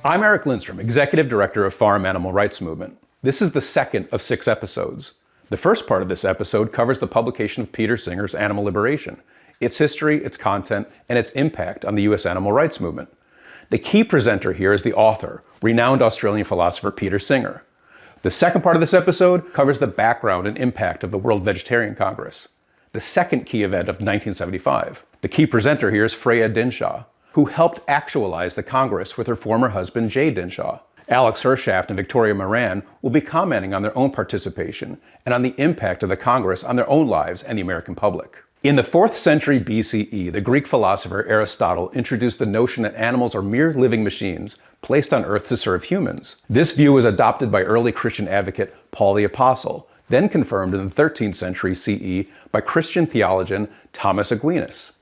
I'm Eric Lindstrom, Executive Director of Farm Animal Rights Movement. This is the second of 6 episodes. The first part of this episode covers the publication of Peter Singer's Animal Liberation, its history, its content, and its impact on the U.S. animal rights movement. The key presenter here is the author, renowned Australian philosopher Peter Singer. The second part of this episode covers the background and impact of the World Vegetarian Congress, the second key event of 1975. The key presenter here is Freya Dinshaw, who helped actualize the Congress with her former husband, Jay Dinshaw. Alex Hershaft and Victoria Moran will be commenting on their own participation and on the impact of the Congress on their own lives and the American public. In the 4th century BCE, the Greek philosopher Aristotle introduced the notion that animals are mere living machines placed on earth to serve humans. This view was adopted by early Christian advocate Paul the Apostle, then confirmed in the 13th century CE by Christian theologian Thomas Aquinas,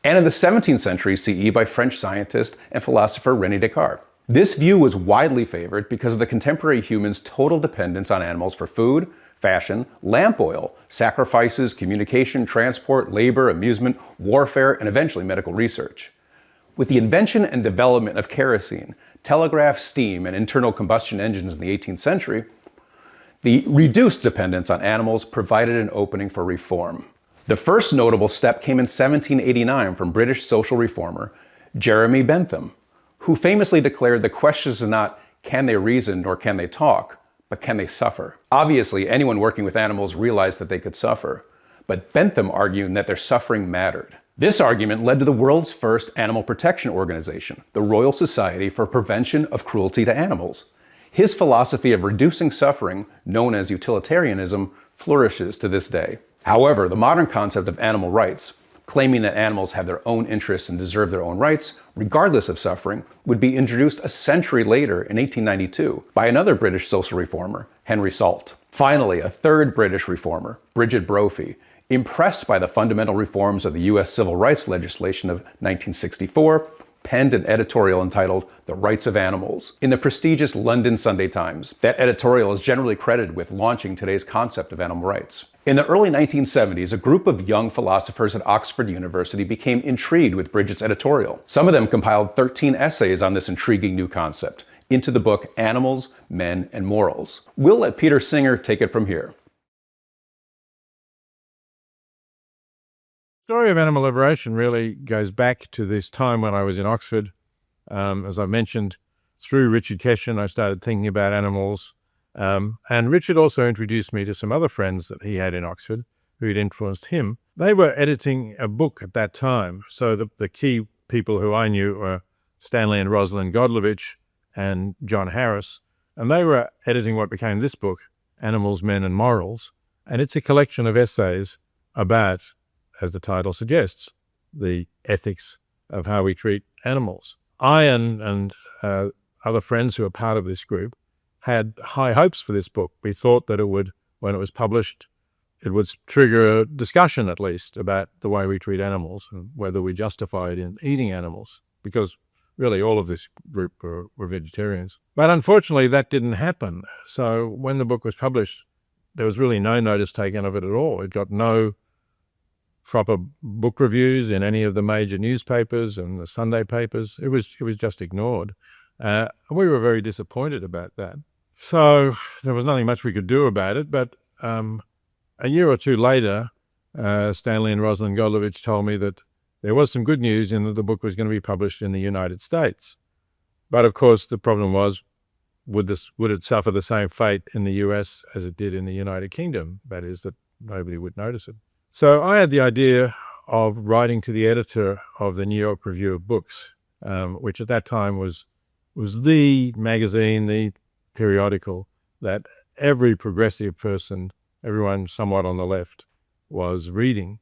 and in the 17th century CE by French scientist and philosopher René Descartes. This view was widely favored because of the contemporary human's total dependence on animals for food, fashion, lamp oil, sacrifices, communication, transport, labor, amusement, warfare, and eventually medical research. With the invention and development of kerosene, telegraph, steam, and internal combustion engines in the 18th century, the reduced dependence on animals provided an opening for reform. The first notable step came in 1789 from British social reformer Jeremy Bentham, who famously declared the question is not can they reason nor can they talk, but can they suffer? Obviously, anyone working with animals realized that they could suffer, but Bentham argued that their suffering mattered. This argument led to the world's first animal protection organization, the Royal Society for Prevention of Cruelty to Animals. His philosophy of reducing suffering, known as utilitarianism, flourishes to this day. However, the modern concept of animal rights, claiming that animals have their own interests and deserve their own rights, regardless of suffering, would be introduced a century later in 1892 by another British social reformer, Henry Salt. Finally, a third British reformer, Bridget Brophy, impressed by the fundamental reforms of the U.S. civil rights legislation of 1964, penned an editorial entitled The Rights of Animals in the prestigious London Sunday Times. That editorial is generally credited with launching today's concept of animal rights. In the early 1970s, a group of young philosophers at Oxford University became intrigued with Bridget's editorial. Some of them compiled 13 essays on this intriguing new concept into the book Animals, Men, and Morals. We'll let Peter Singer take it from here. The story of animal liberation really goes back to this time when I was in Oxford. As I mentioned, through Richard Keshen, I started thinking about animals. And Richard also introduced me to some other friends that he had in Oxford who had influenced him. They were editing a book at that time. So the key people who I knew were Stanley and Rosalind Godlovich and John Harris. And they were editing what became this book, Animals, Men, and Morals. And it's a collection of essays about, as the title suggests, the ethics of how we treat animals. I and other friends who are part of this group had high hopes for this book. We thought that it would, when it was published, it would trigger a discussion at least about the way we treat animals and whether we justify it in eating animals, because really all of this group were vegetarians. But unfortunately that didn't happen. So when the book was published, there was really no notice taken of it at all. It got no proper book reviews in any of the major newspapers and the Sunday papers. It was just ignored. We were very disappointed about that. So there was nothing much we could do about it, but a year or two later, Stanley and Rosalind Godlovich told me that there was some good news in that the book was going to be published in the United States. But of course, the problem was, would it suffer the same fate in the US as it did in the United Kingdom? That is, that nobody would notice it. So I had the idea of writing to the editor of the New York Review of Books, which at that time was the magazine, the periodical that every progressive person, everyone somewhat on the left, was reading.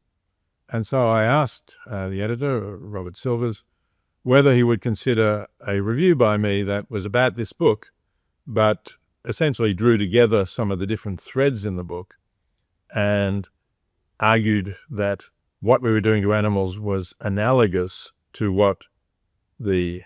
And so I asked the editor, Robert Silvers, whether he would consider a review by me that was about this book, but essentially drew together some of the different threads in the book and argued that what we were doing to animals was analogous to what the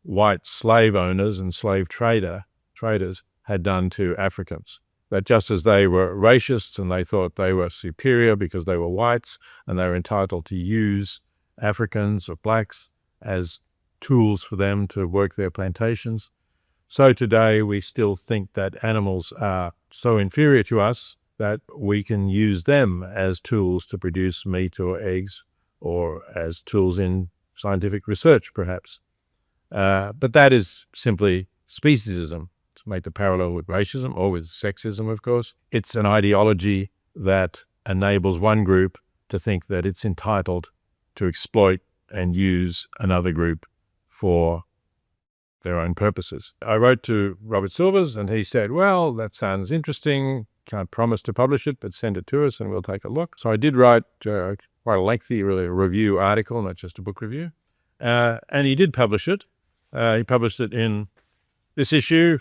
white slave owners and slave traders had done to Africans. That just as they were racists and they thought they were superior because they were whites and they were entitled to use Africans or blacks as tools for them to work their plantations, So today we still think that animals are so inferior to us that we can use them as tools to produce meat or eggs, or as tools in scientific research, perhaps. But that is simply speciesism, to make the parallel with racism or with sexism, of course. It's an ideology that enables one group to think that it's entitled to exploit and use another group for their own purposes. I wrote to Robert Silvers and he said, well, that sounds interesting. Can't promise to publish it, but send it to us and we'll take a look. So I did write quite a lengthy, really, review article, not just a book review. And he did publish it. He published it in this issue,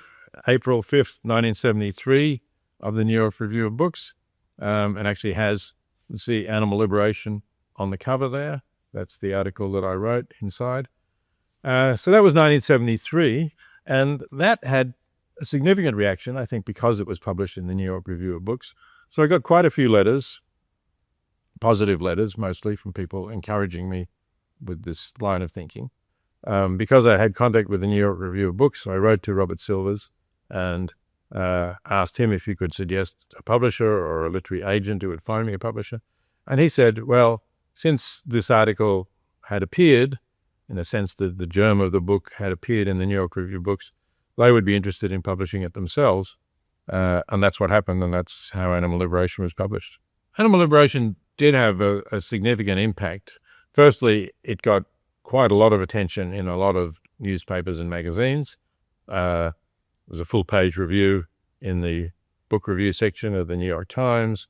April 5th, 1973, of the New York Review of Books, and actually has, you see, animal liberation on the cover there. That's the article that I wrote inside. So that was 1973, and that had a significant reaction, I think, because it was published in the New York Review of Books. So I got quite a few letters, positive letters, mostly from people encouraging me with this line of thinking. Because I had contact with the New York Review of Books, I wrote to Robert Silvers and asked him if he could suggest a publisher or a literary agent who would find me a publisher. And he said, well, since this article had appeared, in a sense that the germ of the book had appeared in the New York Review of Books, they would be interested in publishing it themselves. And that's what happened, and that's how Animal Liberation was published. Animal Liberation did have a significant impact. Firstly, it got quite a lot of attention in a lot of newspapers and magazines. There was a full-page review in the book review section of the New York Times.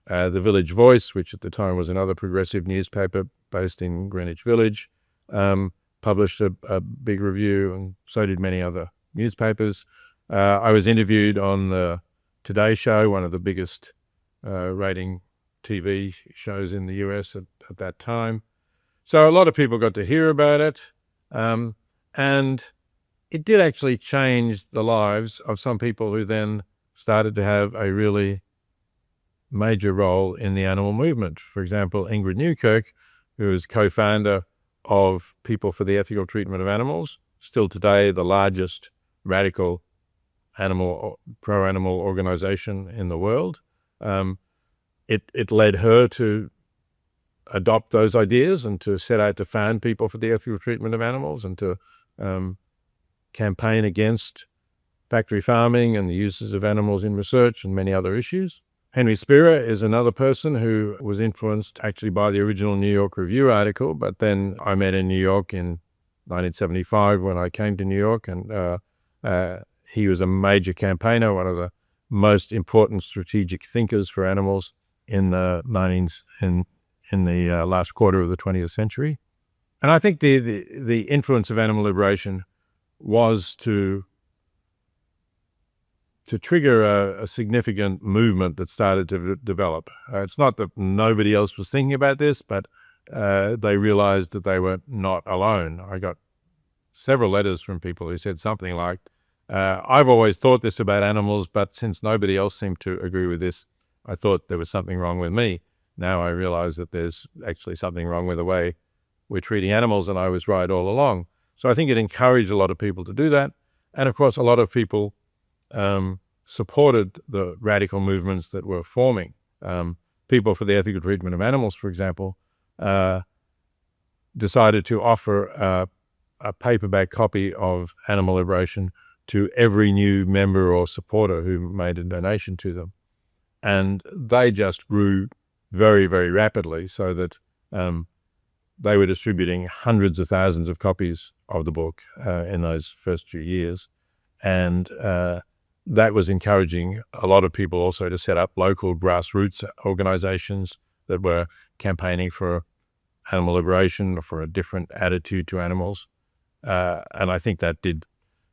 The Village Voice, which at the time was another progressive newspaper based in Greenwich Village, published a big review, and so did many other newspapers. I was interviewed on the Today Show, one of the biggest rating TV shows in the US at that time. So a lot of people got to hear about it, and it did actually change the lives of some people who then started to have a really major role in the animal movement. For example, Ingrid Newkirk, who is co-founder of People for the Ethical Treatment of Animals, still today the largest radical pro-animal organization in the world. It led her to adopt those ideas and to set out to found People for the Ethical Treatment of Animals and to campaign against factory farming and the uses of animals in research and many other issues. Henry Spira is another person who was influenced actually by the original New York Review article, but then I met in New York in 1975 when I came to New York, and he was a major campaigner, one of the most important strategic thinkers for animals in the last quarter of the 20th century. And I think the influence of animal liberation was to trigger a significant movement that started to develop. It's not that nobody else was thinking about this, but they realized that they were not alone. I got several letters from people who said something like, I've always thought this about animals, but since nobody else seemed to agree with this, I thought there was something wrong with me. Now I realize that there's actually something wrong with the way we're treating animals, and I was right all along. So I think it encouraged a lot of people to do that. And of course, a lot of people supported the radical movements that were forming. People for the Ethical Treatment of Animals, for example, decided to offer a paperback copy of Animal Liberation to every new member or supporter who made a donation to them. And they just grew very, very rapidly, so that they were distributing hundreds of thousands of copies of the book in those first few years. And that was encouraging a lot of people also to set up local grassroots organizations that were campaigning for animal liberation or for a different attitude to animals. And I think that did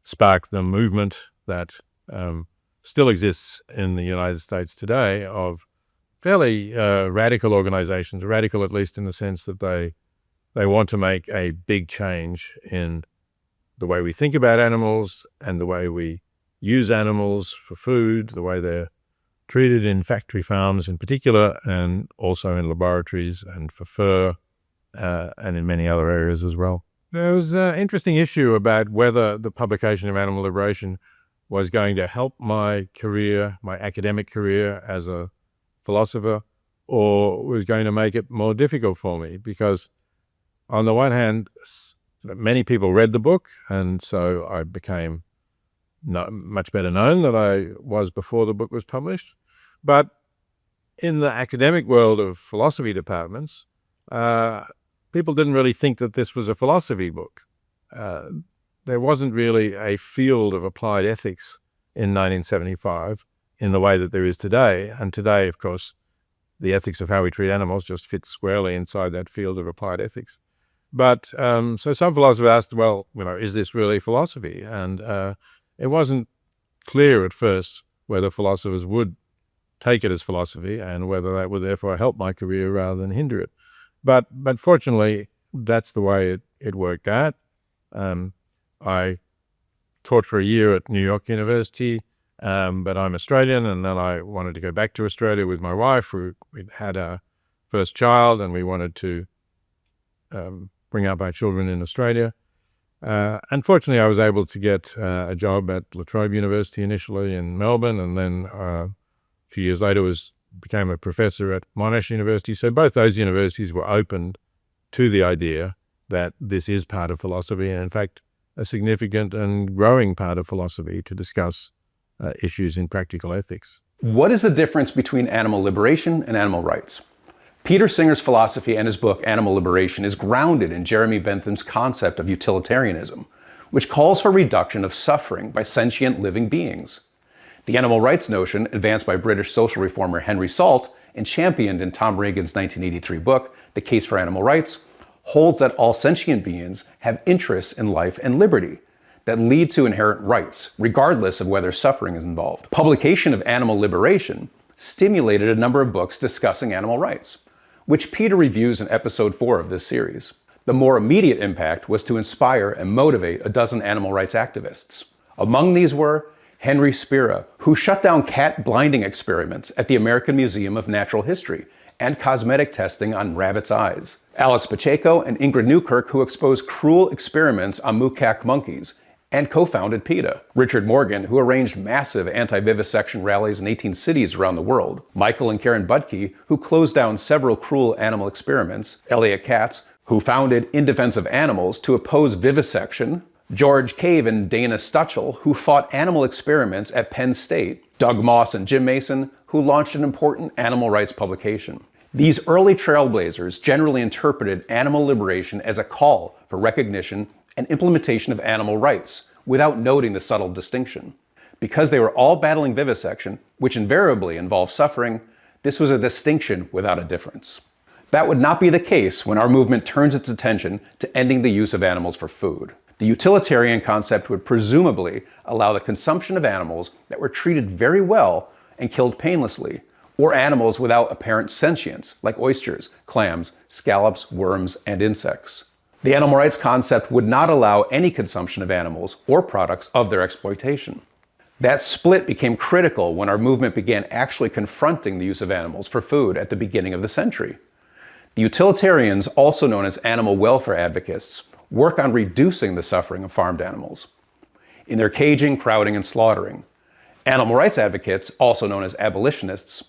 spark the movement that still exists in the United States today of fairly radical organizations, radical at least in the sense that they want to make a big change in the way we think about animals and the way we use animals for food, the way they're treated in factory farms in particular, and also in laboratories and for fur, and in many other areas as well. There was an interesting issue about whether the publication of Animal Liberation was going to help my career, my academic career as a philosopher, or was going to make it more difficult for me. Because on the one hand, many people read the book, and so I became much better known than I was before the book was published. But in the academic world of philosophy departments, people didn't really think that this was a philosophy book. There wasn't really a field of applied ethics in 1975 in the way that there is today. And today, of course, the ethics of how we treat animals just fits squarely inside that field of applied ethics. But so some philosophers asked, well, is this really philosophy? And it wasn't clear at first whether philosophers would take it as philosophy and whether that would therefore help my career rather than hinder it. But fortunately, that's the way it worked out. I taught for a year at New York University, but I'm Australian, and then I wanted to go back to Australia with my wife. We'd had our first child, and we wanted to bring up our children in Australia. Unfortunately, I was able to get a job at La Trobe University initially in Melbourne, and then a few years later became a professor at Monash University. So both those universities were open to the idea that this is part of philosophy, and in fact, a significant and growing part of philosophy to discuss issues in practical ethics. What is the difference between animal liberation and animal rights? Peter Singer's philosophy and his book, Animal Liberation, is grounded in Jeremy Bentham's concept of utilitarianism, which calls for reduction of suffering by sentient living beings. The animal rights notion, advanced by British social reformer Henry Salt and championed in Tom Reagan's 1983 book, The Case for Animal Rights, holds that all sentient beings have interests in life and liberty that lead to inherent rights, regardless of whether suffering is involved. Publication of Animal Liberation stimulated a number of books discussing animal rights, which Peter reviews in episode 4 of this series. The more immediate impact was to inspire and motivate a dozen animal rights activists. Among these were Henry Spira, who shut down cat blinding experiments at the American Museum of Natural History and cosmetic testing on rabbits' eyes. Alex Pacheco and Ingrid Newkirk, who exposed cruel experiments on macaque monkeys and co-founded PETA. Richard Morgan, who arranged massive anti-vivisection rallies in 18 cities around the world. Michael and Karen Budke, who closed down several cruel animal experiments. Elliot Katz, who founded In Defense of Animals to oppose vivisection. George Cave and Dana Stutchell, who fought animal experiments at Penn State. Doug Moss and Jim Mason, who launched an important animal rights publication. These early trailblazers generally interpreted animal liberation as a call for recognition and implementation of animal rights, without noting the subtle distinction. Because they were all battling vivisection, which invariably involves suffering, this was a distinction without a difference. That would not be the case when our movement turns its attention to ending the use of animals for food. The utilitarian concept would presumably allow the consumption of animals that were treated very well and killed painlessly, or animals without apparent sentience, like oysters, clams, scallops, worms, and insects. The animal rights concept would not allow any consumption of animals or products of their exploitation. That split became critical when our movement began actually confronting the use of animals for food at the beginning of the century. The utilitarians, also known as animal welfare advocates, work on reducing the suffering of farmed animals in their caging, crowding, and slaughtering. Animal rights advocates, also known as abolitionists,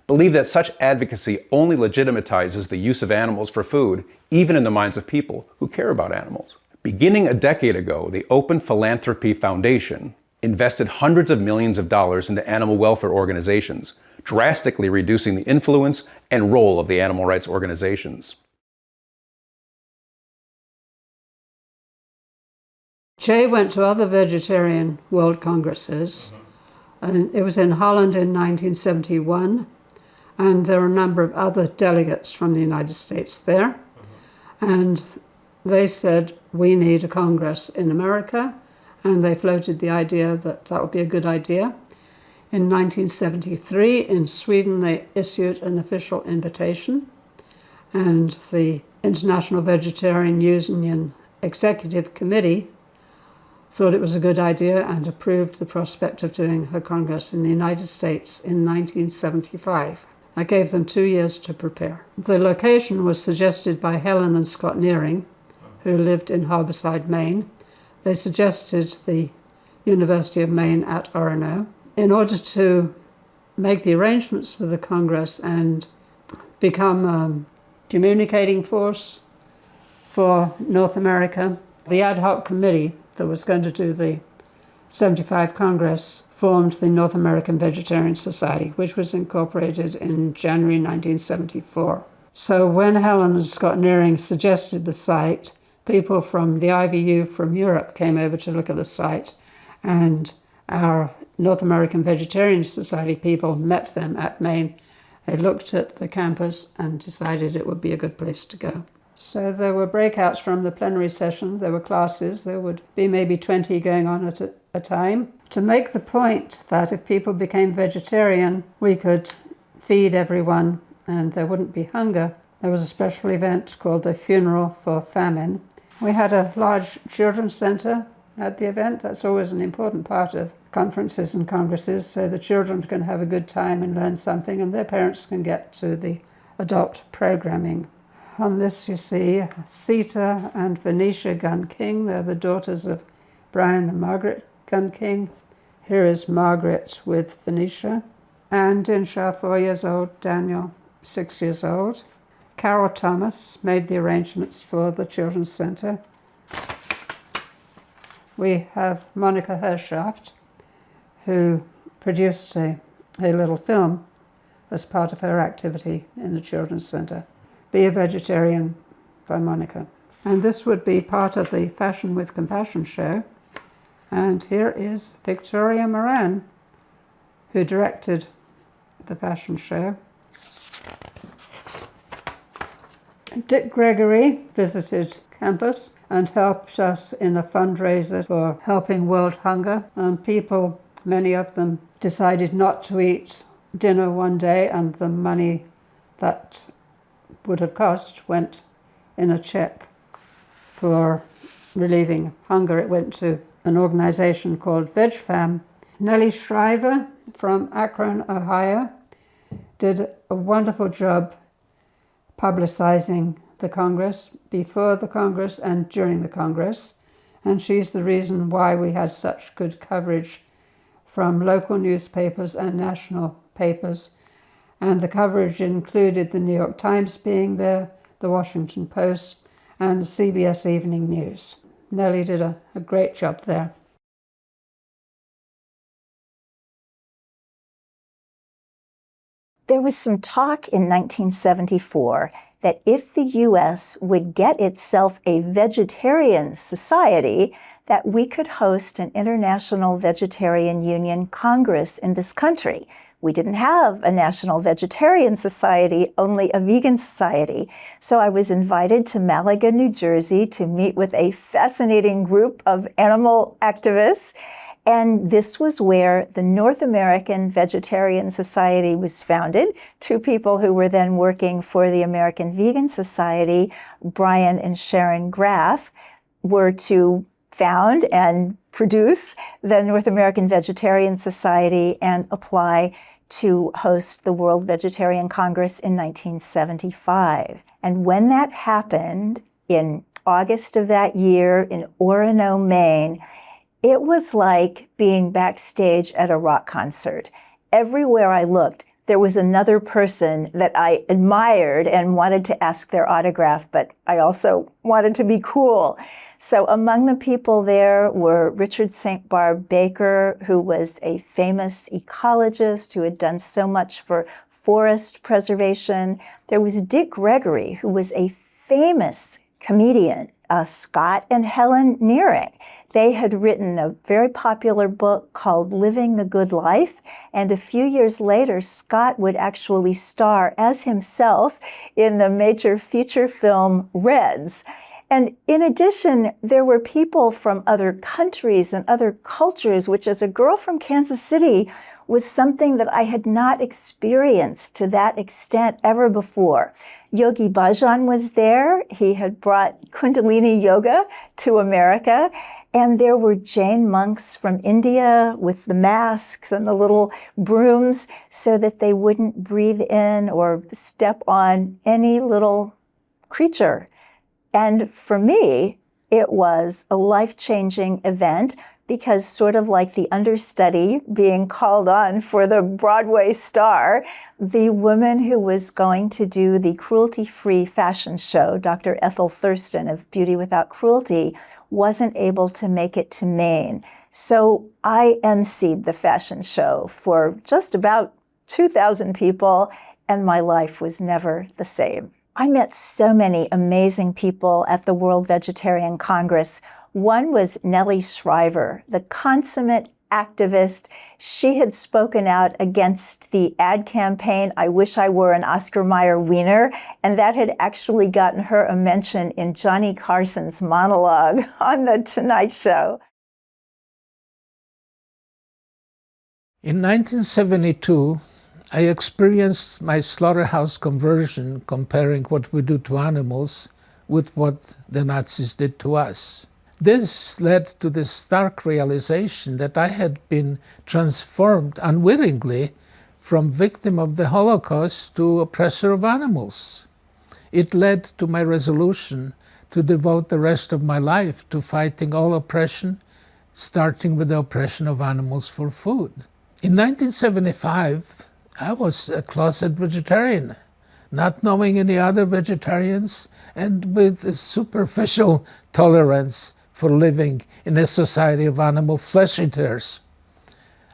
believe that such advocacy only legitimatizes the use of animals for food, even in the minds of people who care about animals. Beginning a decade ago, the Open Philanthropy Foundation invested hundreds of millions of dollars into animal welfare organizations, drastically reducing the influence and role of the animal rights organizations. Jay went to other vegetarian world congresses, and it was in Holland in 1971. And there were a number of other delegates from the United States there. And they said, we need a Congress in America. And they floated the idea that that would be a good idea. In 1973, in Sweden, they issued an official invitation. And the International Vegetarian Union Executive Committee thought it was a good idea and approved the prospect of doing a Congress in the United States in 1975. I gave them 2 years to prepare. The location was suggested by Helen and Scott Nearing, who lived in Harborside, Maine. They suggested the University of Maine at Orono in order to make the arrangements for the Congress and become a communicating force for North America. The ad hoc committee that was going to do the 75 Congress formed the North American Vegetarian Society, which was incorporated in January 1974. So when Helen and Scott Nearing suggested the site, people from the IVU from Europe came over to look at the site, and our North American Vegetarian Society people met them at Maine. They looked at the campus and decided it would be a good place to go. So there were breakouts from the plenary session, there were classes, there would be maybe 20 going on at a time, to make the point that if people became vegetarian, we could feed everyone and there wouldn't be hunger. There was a special event called the Funeral for Famine. We had a large children's centre at the event. That's always an important part of conferences and congresses, so the children can have a good time and learn something, and their parents can get to the adult programming. On this you see Sita and Venetia Gunn King. They're the daughters of Brian and Margaret Gunn King. Here is Margaret with Venetia. And Dinshaw, 4 years old. Daniel, 6 years old. Carol Thomas made the arrangements for the Children's Centre. We have Monica Hershaft, who produced a little film as part of her activity in the Children's Centre. Be a Vegetarian by Monica. And this would be part of the Fashion with Compassion show. And here is Victoria Moran, who directed the fashion show. Dick Gregory visited campus and helped us in a fundraiser for helping world hunger. And people, many of them, decided not to eat dinner one day, and the money that would have cost went in a check for relieving hunger. It went to an organization called VegFam. Nellie Shriver from Akron, Ohio, did a wonderful job publicizing the Congress, before the Congress and during the Congress, and she's the reason why we had such good coverage from local newspapers and national papers. And the coverage included the New York Times being there, the Washington Post, and the CBS Evening News. Nellie did a great job there. There was some talk in 1974 that if the U.S. would get itself a vegetarian society, that we could host an International Vegetarian Union Congress in this country. We didn't have a National Vegetarian Society, only a vegan society. So I was invited to Malaga, New Jersey to meet with a fascinating group of animal activists. And this was where the North American Vegetarian Society was founded. Two people who were then working for the American Vegan Society, Brian and Sharon Graff, were to found and produce the North American Vegetarian Society and apply to host the World Vegetarian Congress in 1975. And when that happened in August of that year in Orono, Maine, it was like being backstage at a rock concert. Everywhere I looked, there was another person that I admired and wanted to ask their autograph, but I also wanted to be cool. So among the people there were Richard St. Barb Baker, who was a famous ecologist who had done so much for forest preservation. There was Dick Gregory, who was a famous comedian, Scott and Helen Nearing. They had written a very popular book called Living the Good Life, and a few years later, Scott would actually star as himself in the major feature film Reds. And in addition, there were people from other countries and other cultures, which as a girl from Kansas City was something that I had not experienced to that extent ever before. Yogi Bhajan was there. He had brought Kundalini Yoga to America. And there were Jain monks from India with the masks and the little brooms so that they wouldn't breathe in or step on any little creature And for me, it was a life-changing event because sort of like the understudy being called on for the Broadway star, the woman who was going to do the cruelty-free fashion show, Dr. Ethel Thurston of Beauty Without Cruelty, wasn't able to make it to Maine. So I emceed the fashion show for just about 2,000 people, and my life was never the same. I met so many amazing people at the World Vegetarian Congress. One was Nellie Shriver, the consummate activist. She had spoken out against the ad campaign, "I wish I were an Oscar Mayer wiener," and that had actually gotten her a mention in Johnny Carson's monologue on The Tonight Show. In 1972, I experienced my slaughterhouse conversion comparing what we do to animals with what the Nazis did to us. This led to the stark realization that I had been transformed unwittingly from victim of the Holocaust to oppressor of animals. It led to my resolution to devote the rest of my life to fighting all oppression, starting with the oppression of animals for food. In 1975, I was a closet vegetarian, not knowing any other vegetarians and with a superficial tolerance for living in a society of animal flesh eaters.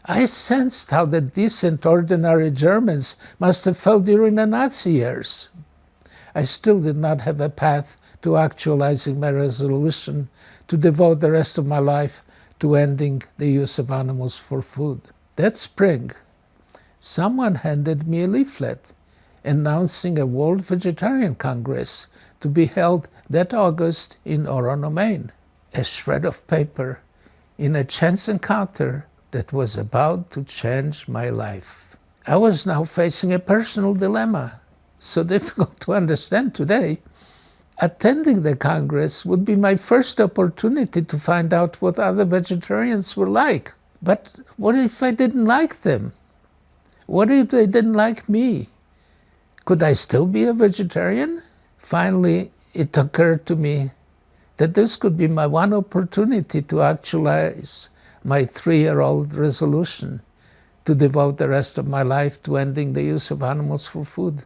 I sensed how the decent, ordinary Germans must have felt during the Nazi years. I still did not have a path to actualizing my resolution to devote the rest of my life to ending the use of animals for food. That spring, someone handed me a leaflet announcing a World Vegetarian Congress to be held that August in Orono, Maine. A shred of paper in a chance encounter that was about to change my life. I was now facing a personal dilemma, so difficult to understand today. Attending the Congress would be my first opportunity to find out what other vegetarians were like. But what if I didn't like them? What if they didn't like me? Could I still be a vegetarian? Finally, it occurred to me that this could be my one opportunity to actualize my 3-year-old resolution to devote the rest of my life to ending the use of animals for food.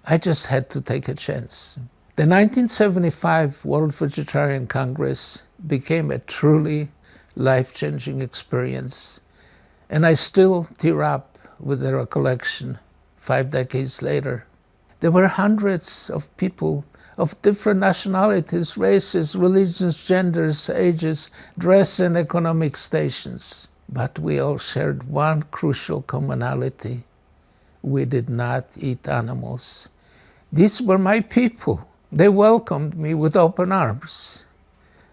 I just had to take a chance. The 1975 World Vegetarian Congress became a truly life-changing experience, and I still tear up with the recollection 5 decades later. There were hundreds of people of different nationalities, races, religions, genders, ages, dress, and economic stations. But we all shared one crucial commonality. We did not eat animals. These were my people. They welcomed me with open arms.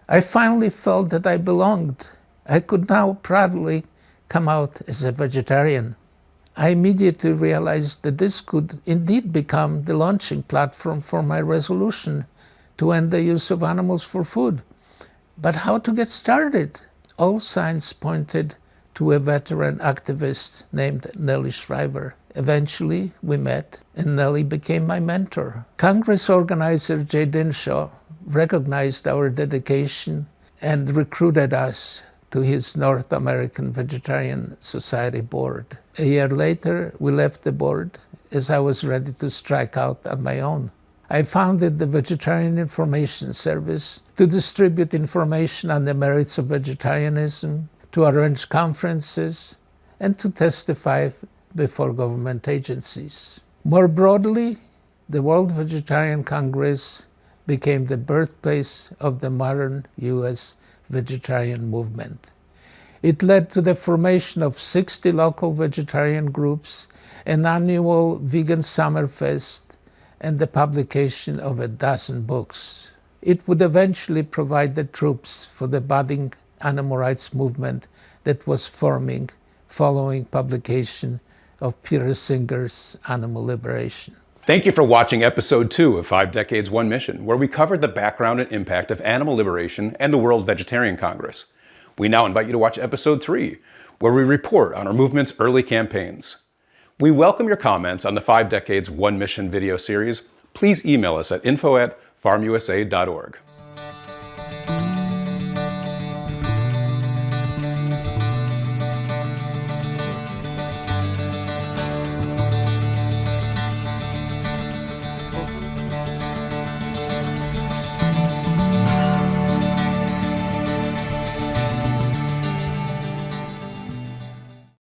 I finally felt that I belonged. I could now proudly come out as a vegetarian. I immediately realized that this could indeed become the launching platform for my resolution to end the use of animals for food. But how to get started? All signs pointed to a veteran activist named Nellie Shriver. Eventually, we met, and Nellie became my mentor. Congress organizer Jay Dinshaw recognized our dedication and recruited us to his North American Vegetarian Society board. A year later, we left the board as I was ready to strike out on my own. I founded the Vegetarian Information Service to distribute information on the merits of vegetarianism, to arrange conferences, and to testify before government agencies. More broadly, the World Vegetarian Congress became the birthplace of the modern U.S. vegetarian movement. It led to the formation of 60 local vegetarian groups, an annual vegan summerfest, and the publication of a dozen books. It would eventually provide the troops for the budding animal rights movement that was forming following publication of Peter Singer's Animal Liberation. Thank you for watching episode 2 of 5 Decades, One Mission, where we covered the background and impact of animal liberation and the World Vegetarian Congress. We now invite you to watch episode 3, where we report on our movement's early campaigns. We welcome your comments on the 5 Decades, One Mission video series. Please email us at farmusa.org.